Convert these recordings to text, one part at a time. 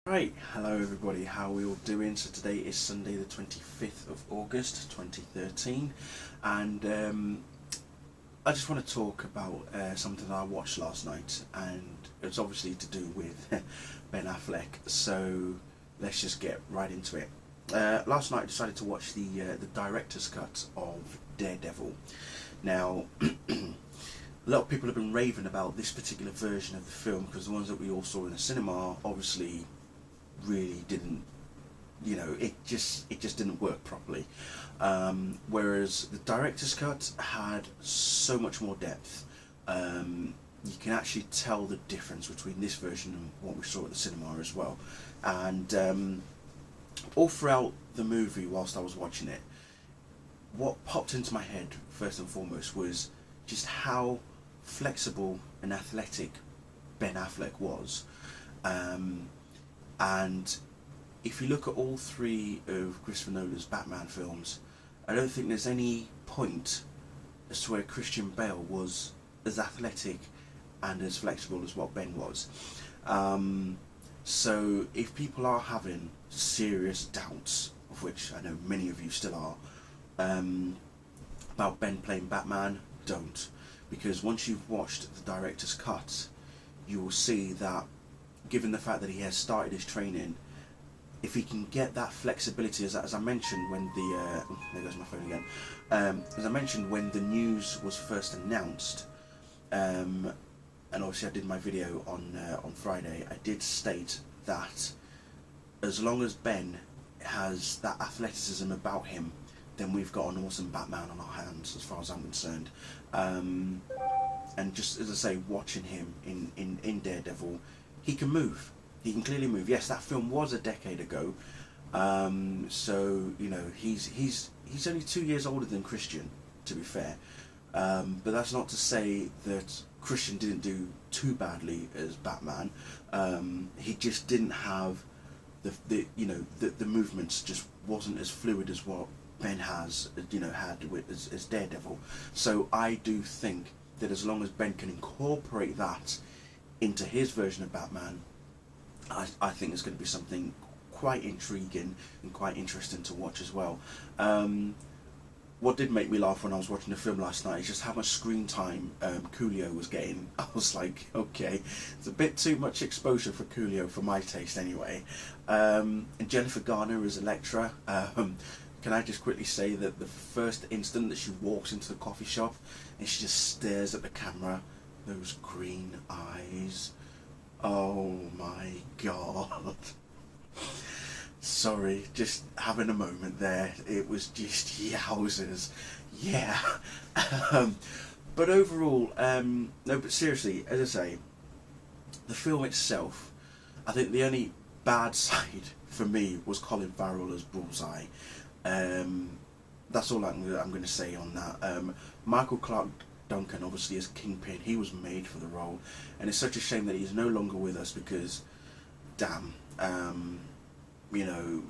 Right, hello everybody, how are we all doing? So today is Sunday the 25th of August 2013 and I just want to talk about something that I watched last night, and it's obviously to do with Ben Affleck, so let's just get right into it. Last night I decided to watch the director's cut of Daredevil. Now a lot of people have been raving about this particular version of the film because the ones that we all saw in the cinema obviously really didn't, it just didn't work properly, whereas the director's cut had so much more depth. You can actually tell the difference between this version and what we saw at the cinema as well, and all throughout the movie whilst I was watching it, what popped into my head first and foremost was just how flexible and athletic Ben Affleck was. And if you look at all three of Christopher Nolan's Batman films, I don't think there's any point as to where Christian Bale was as athletic and as flexible as what Ben was. So if people are having serious doubts, of which I know many of you still are, about Ben playing Batman, don't. Because once you've watched the director's cut, you will see that given the fact that he has started his training, if he can get that flexibility, as I mentioned when the there goes my phone again, as I mentioned when the news was first announced, and obviously I did my video on Friday, I did state that as long as Ben has that athleticism about him, then we've got an awesome Batman on our hands as far as I'm concerned. And just as I say, watching him in Daredevil, he can move. He can clearly move. Yes, that film was a decade ago, so he's only 2 years older than Christian, to be fair. But that's not to say that Christian didn't do too badly as Batman. He just didn't have the movements just wasn't as fluid as what Ben has had as Daredevil. So I do think that as long as Ben can incorporate that into his version of Batman, I think it's going to be something quite intriguing and quite interesting to watch as well. What did make me laugh when I was watching the film last night is just how much screen time Coolio was getting. I was like, okay, it's a bit too much exposure for Coolio for my taste anyway. And Jennifer Garner as Elektra. Can I just quickly say that the first instant that she walks into the coffee shop and she just stares at the camera, those green eyes, oh my god. Sorry, just having a moment there. It was just yowzers. Yeah. But overall, no, but seriously, as I say, the film itself, I think the only bad side for me was Colin Farrell as Bullseye. That's all I'm going to say on that. Michael Clark Duncan, obviously, as Kingpin, he was made for the role, and it's such a shame that he's no longer with us because, damn,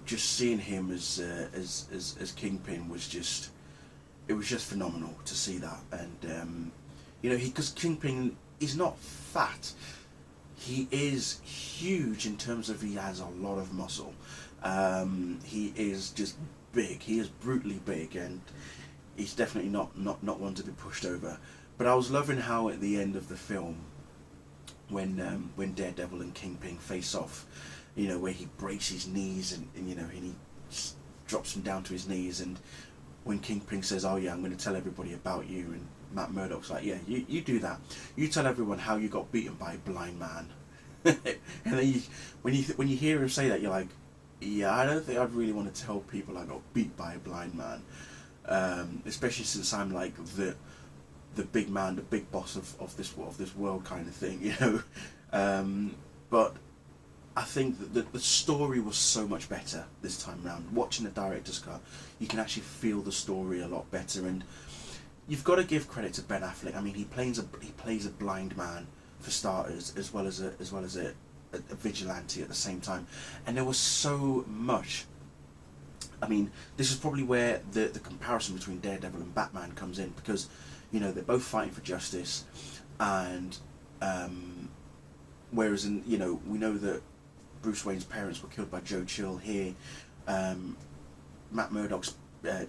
just seeing him as Kingpin was just, it was just phenomenal to see that. And because Kingpin is not fat, he is huge in terms of he has a lot of muscle. He is just big. He is brutally big, and he's definitely not one to be pushed over. But I was loving how at the end of the film, when Daredevil and Kingpin face off, where he breaks his knees and he drops him down to his knees, and when Kingpin says, "Oh yeah, I'm going to tell everybody about you," and Matt Murdock's like, "Yeah, you do that. You tell everyone how you got beaten by a blind man." And then when you hear him say that, you're like, yeah, I don't think I'd really want to tell people I got beat by a blind man, especially since I'm like the big man, the big boss of this world kind of thing, But I think that the story was so much better this time around. Watching the director's cut, you can actually feel the story a lot better, and you've got to give credit to Ben Affleck. I mean, he plays a blind man for starters, as well as a vigilante at the same time, and there was so much. I mean, this is probably where the comparison between Daredevil and Batman comes in, because they're both fighting for justice, and whereas we know that Bruce Wayne's parents were killed by Joe Chill. Here, Matt Murdock's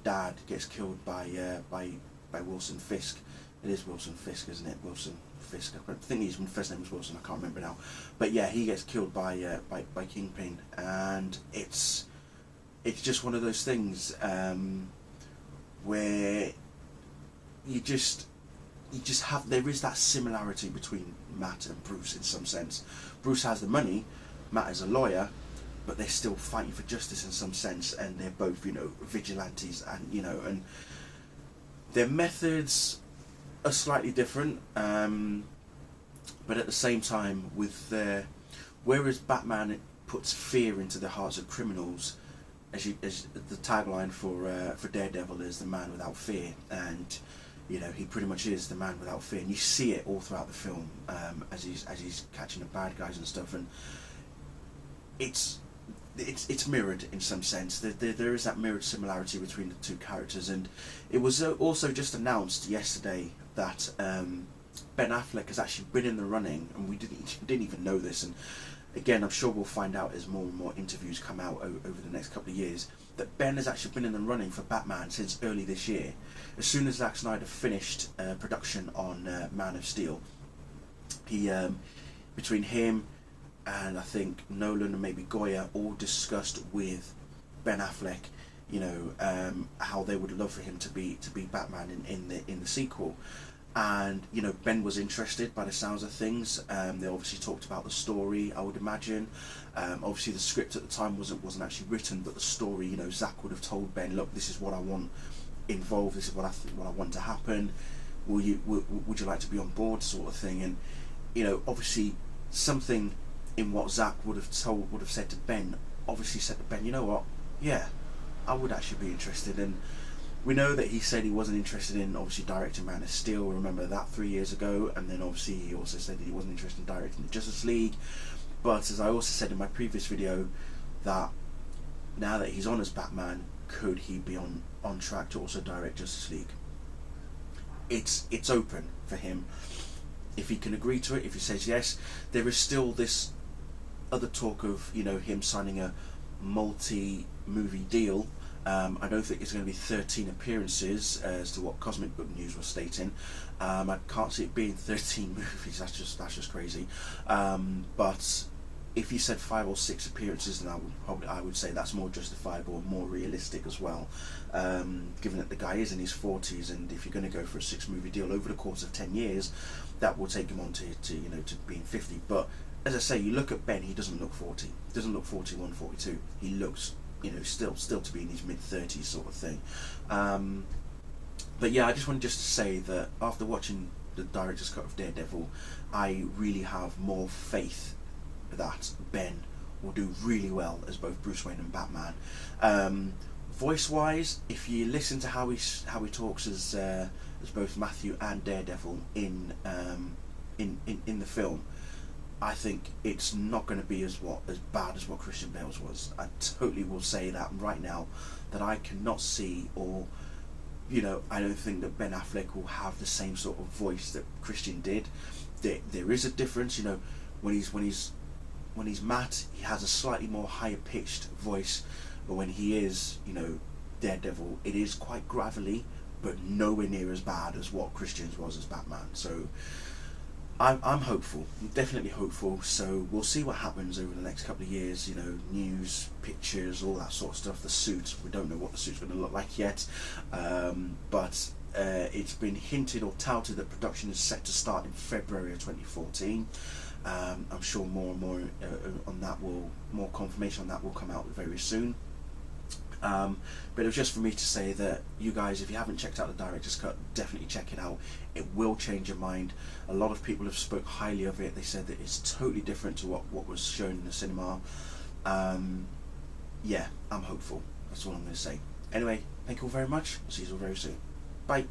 dad gets killed by Wilson Fisk. It is Wilson Fisk, isn't it? Wilson Fisk. I think his first name was Wilson. I can't remember now. But yeah, he gets killed by Kingpin, and it's just one of those things where you just have, there is that similarity between Matt and Bruce in some sense. Bruce has the money, Matt is a lawyer, but they're still fighting for justice in some sense, and they're both, you know, vigilantes, and you know, and their methods are slightly different, but at the same time, with whereas Batman puts fear into the hearts of criminals, as the tagline for Daredevil is the man without fear, and you know, he pretty much is the man without fear, and you see it all throughout the film, as he's catching the bad guys and stuff, and it's mirrored in some sense. There is that mirrored similarity between the two characters, and it was also just announced yesterday that Ben Affleck has actually been in the running, and we didn't even know this, and again, I'm sure we'll find out as more and more interviews come out over the next couple of years, that Ben has actually been in the running for Batman since early this year. As soon as Zack Snyder finished production on Man of Steel, he between him and I think Nolan and maybe Goya all discussed with Ben Affleck, you know, how they would love for him to be Batman in the sequel. And you know, Ben was interested by the sounds of things. They obviously talked about the story, I would imagine. Obviously the script at the time wasn't actually written, but the story, you know, Zack would have told Ben, look, this is what I want involved, this is what I want to happen, would you like to be on board, sort of thing. And you know, obviously something in what Zack would have said to Ben, obviously said to Ben, you know what, yeah, I would actually be interested. And we know that he said he wasn't interested in obviously directing Man of Steel, remember that 3 years ago, and then obviously he also said that he wasn't interested in directing the Justice League. But as I also said in my previous video, that now that he's on as Batman, could he be on track to also direct Justice League? It's open for him. If he can agree to it, if he says yes, there is still this other talk of, you know, him signing a multi-movie deal. I don't think it's going to be 13 appearances as to what Cosmic Book News was stating. I can't see it being 13 movies. That's just crazy. But if he said 5 or 6 appearances, then I would say that's more justifiable, more realistic as well. Given that the guy is in his 40s, and if you're going to go for a 6-movie deal over the course of 10 years, that will take him on to you know, to being 50. But as I say, you look at Ben, he doesn't look 40. He doesn't look 41, 42. He looks, you know, still to be in his mid-30s sort of thing. But yeah, I just wanted to say that after watching the director's cut of Daredevil, I really have more faith that Ben will do really well as both Bruce Wayne and Batman. Voice-wise, if you listen to how he talks as both Matthew and Daredevil in the film, I think it's not going to be as bad as what Christian Bale's was. I totally will say that right now, that I cannot see, or you know, I don't think that Ben Affleck will have the same sort of voice that Christian did. There is a difference, you know, when he's Matt, he has a slightly more higher pitched voice, but when he is, you know, Daredevil, it is quite gravelly, but nowhere near as bad as what Christian's was as Batman. So I'm hopeful, I'm definitely hopeful. So we'll see what happens over the next couple of years, you know, news, pictures, all that sort of stuff. The suit, we don't know what the suit's going to look like yet, but it's been hinted or touted that production is set to start in February of 2014. I'm sure more and more on that more confirmation on that will come out very soon. But it was just for me to say that you guys, if you haven't checked out the director's cut, definitely check it out. It will change your mind. A lot of people have spoke highly of it. They said that it's totally different to what was shown in the cinema. Yeah, I'm hopeful. That's all I'm going to say. Anyway, thank you all very much. I'll see you all very soon. Bye.